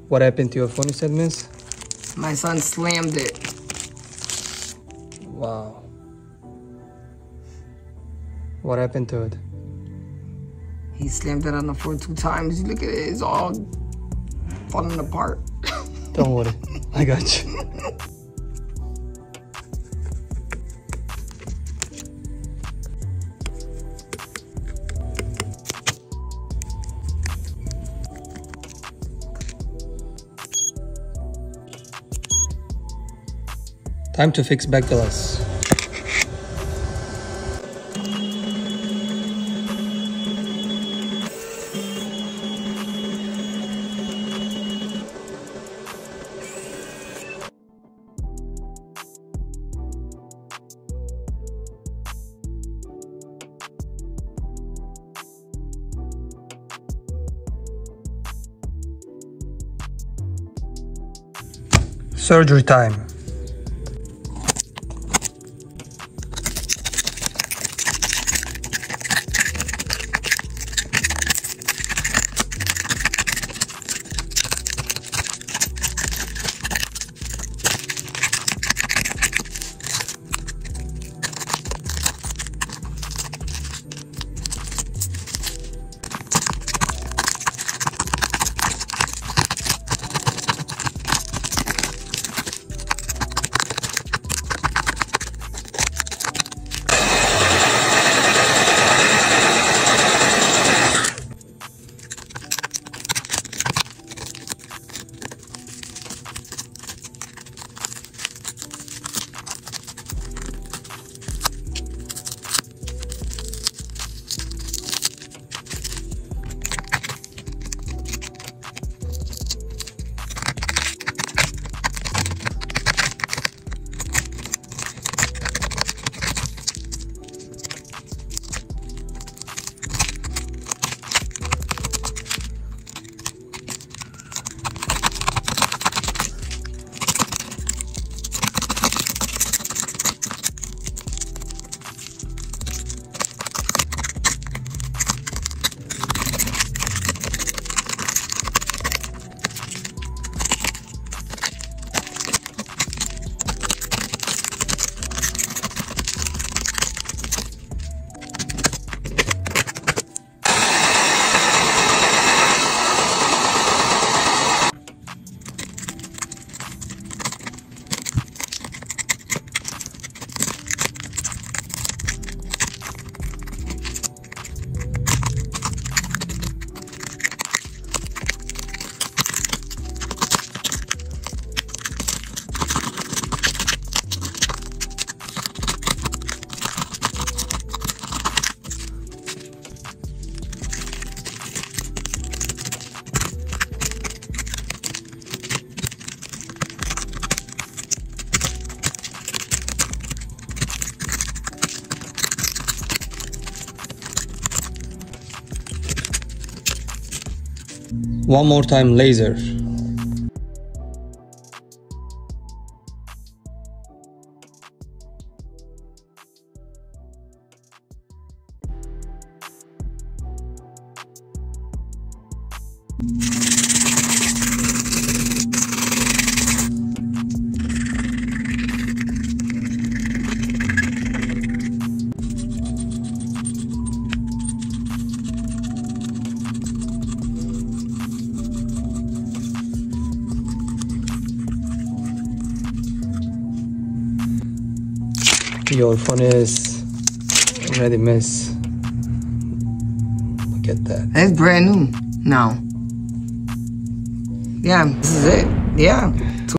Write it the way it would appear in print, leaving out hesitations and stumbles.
What happened to your phone, you said, miss? My son slammed it. Wow. What happened to it? He slammed it on the floor 2 times. Look at it, it's all falling apart. Don't worry, I got you. Time to fix back glass. Surgery time. One more time, laser. Your phone is already mess. Look at that. It's brand new now. Yeah, this is it. Yeah.